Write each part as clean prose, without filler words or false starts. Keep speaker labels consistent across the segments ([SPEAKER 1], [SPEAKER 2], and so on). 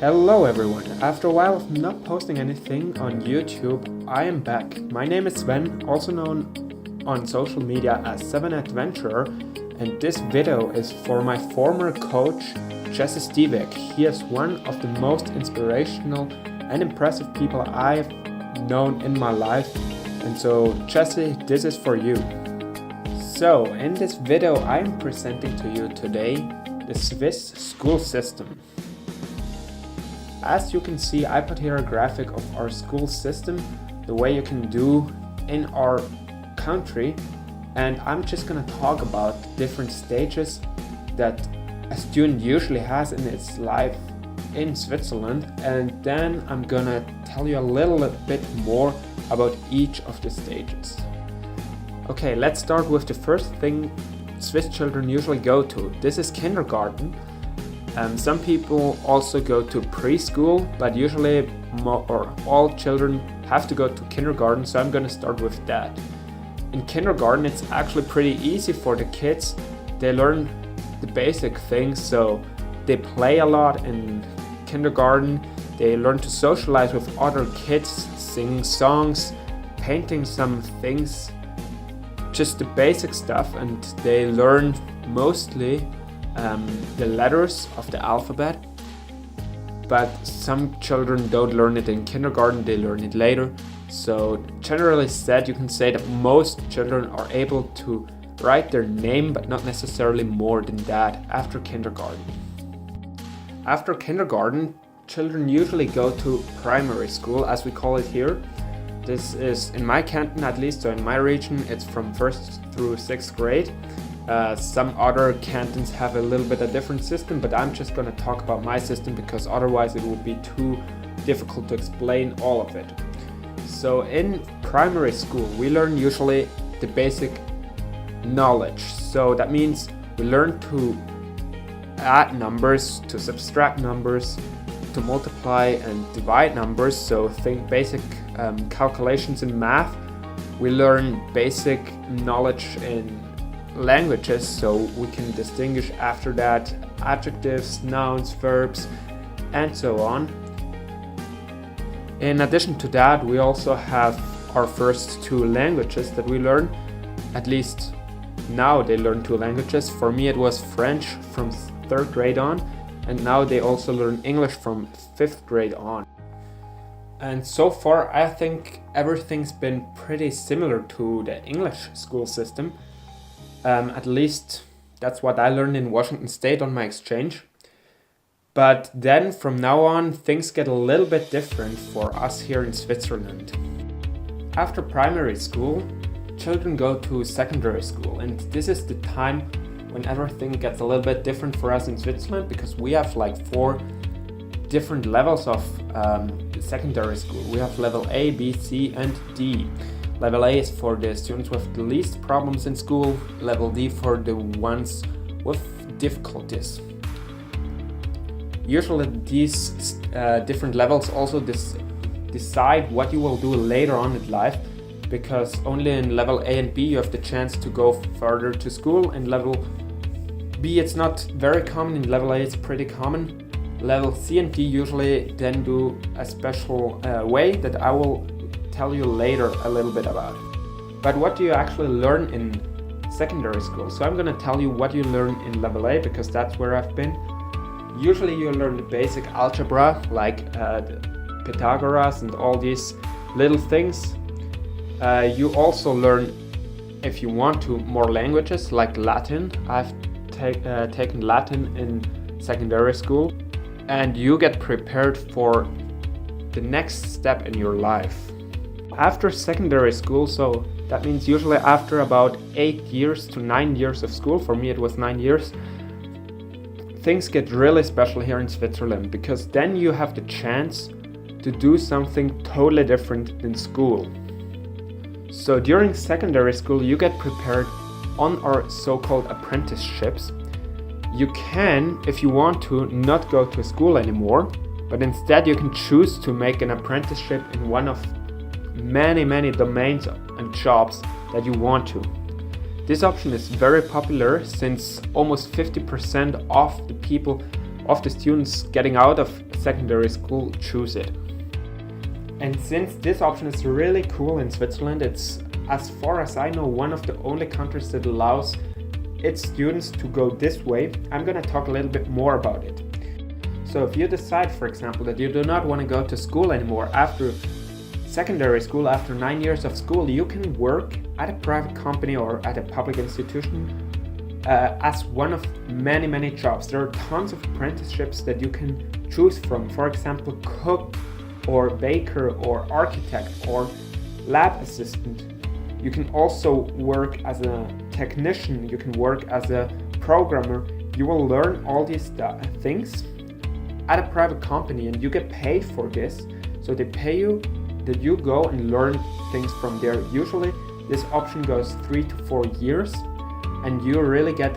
[SPEAKER 1] Hello everyone, after a while of not posting anything on YouTube, I am back. My name is Sven, also known on social media as 7Adventurer, and this video is for my former coach, Jesse Stevick. He is one of the most inspirational and impressive people I've known in my life, and so Jesse, this is for you. So, in this video I am presenting to you today the Swiss school system. As you can see, I put here a graphic of our school system, the way you can do in our country, and I'm just gonna talk about different stages that a student usually has in its life in Switzerland, and then I'm gonna tell you a little bit more about each of the stages. Okay, let's start with the first thing Swiss children usually go to. This is kindergarten. Some people also go to preschool, but usually all children have to go to kindergarten, so I'm going to start with that. In kindergarten, it's actually pretty easy for the kids. They learn the basic things, so they play a lot in kindergarten. They learn to socialize with other kids, singing songs, painting some things, just the basic stuff, and they learn mostly the letters of the alphabet, but some children don't learn it in kindergarten, they learn it later. So generally said, you can say that most children are able to write their name, but not necessarily more than that after kindergarten. After kindergarten, children usually go to primary school, as we call it here. This is, in my canton at least, so in my region, it's from 1st through 6th grade. Some other cantons have a little bit of different system, but I'm just going to talk about my system because otherwise it would be too difficult to explain all of it. So in primary school, we learn usually the basic knowledge. So that means we learn to add numbers, to subtract numbers, to multiply and divide numbers. So think basic calculations in math. We learn basic knowledge in languages, so we can distinguish after that adjectives, nouns, verbs, and so on. In addition to that, we also have our first two languages that we learn. At least now they learn two languages. For me it was French from 3rd grade on, and now they also learn English from 5th grade on. And so far I think everything's been pretty similar to the English school system. At least that's what I learned in Washington State on my exchange. But then from now on, things get a little bit different for us here in Switzerland. After primary school, children go to secondary school, and this is the time when everything gets a little bit different for us in Switzerland, because we have like 4 different levels of secondary school. We have level A, B, C, and D. Level A is for the students with the least problems in school, level D for the ones with difficulties. Usually these different levels also decide what you will do later on in life, because only in level A and B you have the chance to go further to school. In level B it's not very common, in level A it's pretty common. Level C and D usually then do a special way that I will tell you later a little bit about. But what do you actually learn in secondary school? So I'm gonna tell you what you learn in level A, because that's where I've been. Usually you learn the basic algebra, like Pythagoras and all these little things. You also learn, if you want to, more languages like Latin. I've taken Latin in secondary school, and you get prepared for the next step in your life. After secondary school, so that means usually after about 8 years to 9 years of school, for me it was 9 years, things get really special here in Switzerland, because then you have the chance to do something totally different than school. So during secondary school you get prepared on our so-called apprenticeships. You can, if you want to, not go to school anymore, but instead you can choose to make an apprenticeship in one of many domains and jobs that you want to. This option is very popular, since almost 50% of the people of the students getting out of secondary school choose it. And since this option is really cool in Switzerland, it's, as far as I know, one of the only countries that allows its students to go this way. I'm going to talk a little bit more about it. So if you decide, for example, that you do not want to go to school anymore after secondary school, after 9 years of school, you can work at a private company or at a public institution as one of many jobs. There are tons of apprenticeships that you can choose from. For example, cook or baker or architect or lab assistant. You can also work as a technician, you can work as a programmer. You will learn all these things at a private company and you get paid for this. So they pay you that you go and learn things from there. Usually this option goes 3 to 4 years and you really get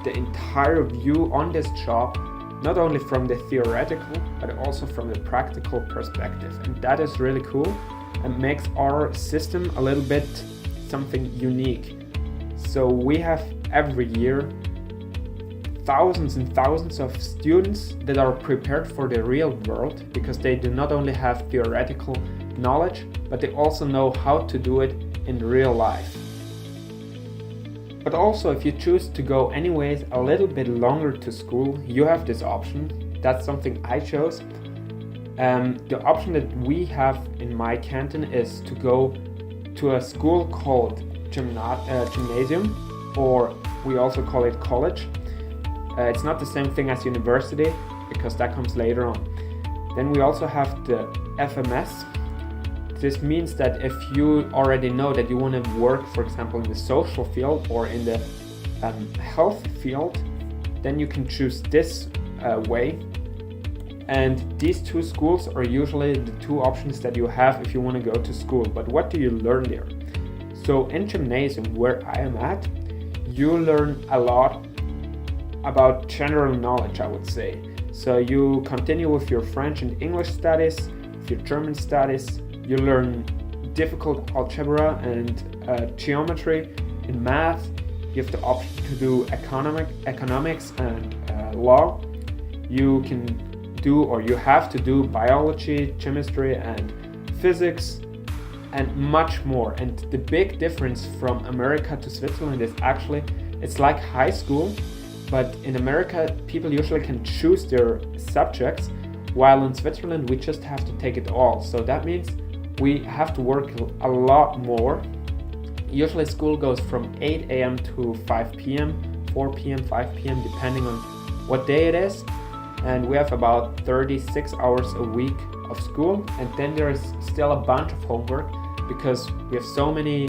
[SPEAKER 1] the entire view on this job, not only from the theoretical but also from the practical perspective. And that is really cool and makes our system a little bit something unique. So we have every year thousands and thousands of students that are prepared for the real world because they do not only have theoretical knowledge, but they also know how to do it in real life. But also, if you choose to go anyways a little bit longer to school, you have this option. That's something I chose. The option that we have in my canton is to go to a school called gymnasium, or we also call it college. It's not the same thing as university because that comes later on. Then we also have the FMS. This means that if you already know that you want to work, for example, in the social field or in the health field, then you can choose this way. And these two schools are usually the two options that you have if you want to go to school. But what do you learn there? So in gymnasium, where I am at, you learn a lot about general knowledge, I would say. So you continue with your French and English studies, with your German studies. You learn difficult algebra and geometry. In math, you have the option to do economics and law. You can do, or you have to do, biology, chemistry and physics and much more. And the big difference from America to Switzerland is actually it's like high school, but in America people usually can choose their subjects, while in Switzerland we just have to take it all. So that means we have to work a lot more. Usually school goes from 8 a.m. to 5 p.m., 4 p.m., 5 p.m. depending on what day it is. And we have about 36 hours a week of school, and then there is still a bunch of homework because we have so many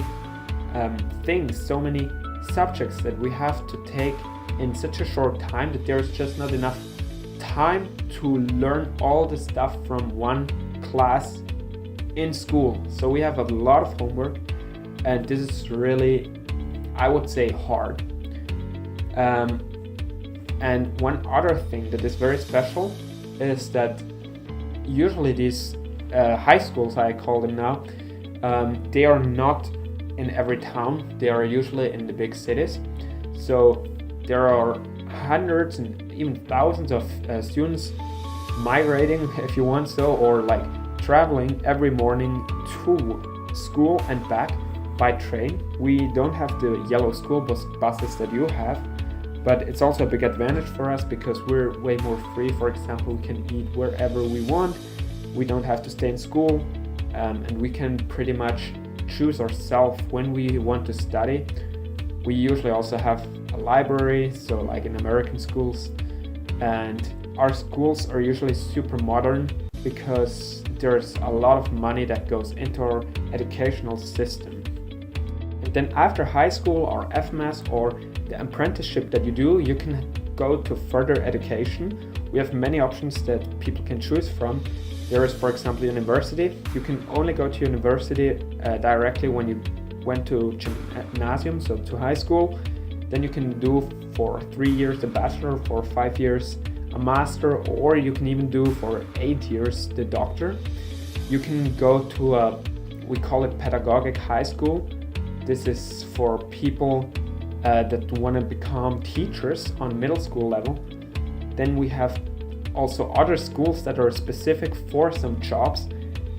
[SPEAKER 1] things, so many subjects that we have to take in such a short time that there's just not enough time to learn all the stuff from one class in school. So we have a lot of homework, and this is really, I would say, hard. And one other thing that is very special is that usually these high schools, I call them now, they are not in every town. They are usually in the big cities. So there are hundreds and even thousands of students migrating, if you want so, or like traveling every morning to school and back by train. We don't have the yellow school buses that you have, but it's also a big advantage for us because we're way more free. For example, we can eat wherever we want. We don't have to stay in school, and we can pretty much choose ourselves when we want to study. We usually also have a library, so like in American schools, and our schools are usually super modern because there's a lot of money that goes into our educational system. And then after high school or FMS or the apprenticeship that you do, you can go to further education. We have many options that people can choose from. There is, for example, university. You can only go to university directly when you went to gymnasium, so to high school. Then you can do for 3 years a bachelor, for 5 years a master, or you can even do for 8 years the doctor. You can go to we call it pedagogic high school. This is for people that want to become teachers on middle school level. then we have also other schools that are specific for some jobs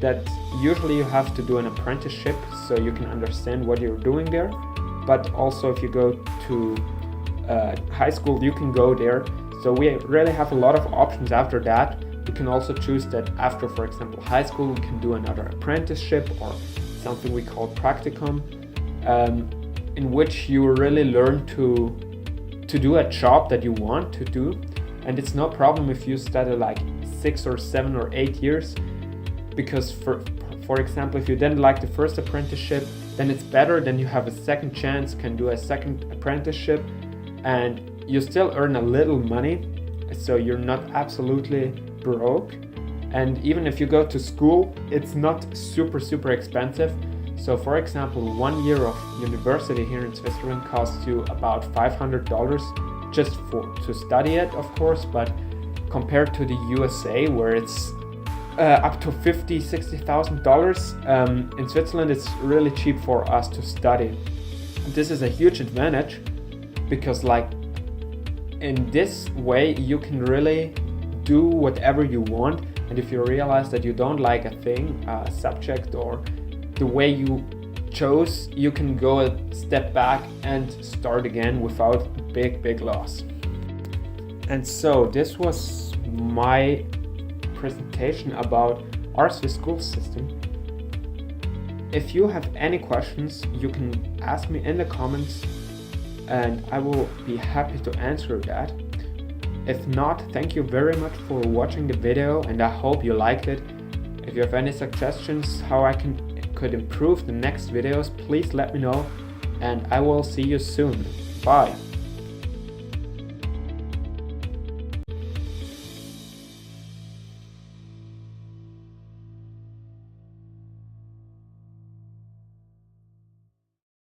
[SPEAKER 1] that usually you have to do an apprenticeship so you can understand what you're doing there. But also if you go to high school, you can go there. So we really have a lot of options after that. We can also choose that after, for example, high school, we can do another apprenticeship or something we call practicum, in which you really learn to do a job that you want to do. And it's no problem if you study like 6 or 7 or 8 years, because for example, if you didn't like the first apprenticeship, then it's better, then you have a second chance, can do a second apprenticeship, and you still earn a little money, so you're not absolutely broke. And even if you go to school, it's not super expensive. So for example, 1 year of university here in Switzerland costs you about $500 just to study it, of course, but compared to the USA where it's up to $50,000-$60,000, in Switzerland it's really cheap for us to study. This is a huge advantage because like in this way you can really do whatever you want, and if you realize that you don't like a thing, a subject, or the way you chose, you can go a step back and start again without big loss. And so this was my presentation about our Swiss school system. If you have any questions, you can ask me in the comments and I will be happy to answer that. If not, thank you very much for watching the video and I hope you liked it. If you have any suggestions how I could improve the next videos, please let me know and I will see you soon. Bye!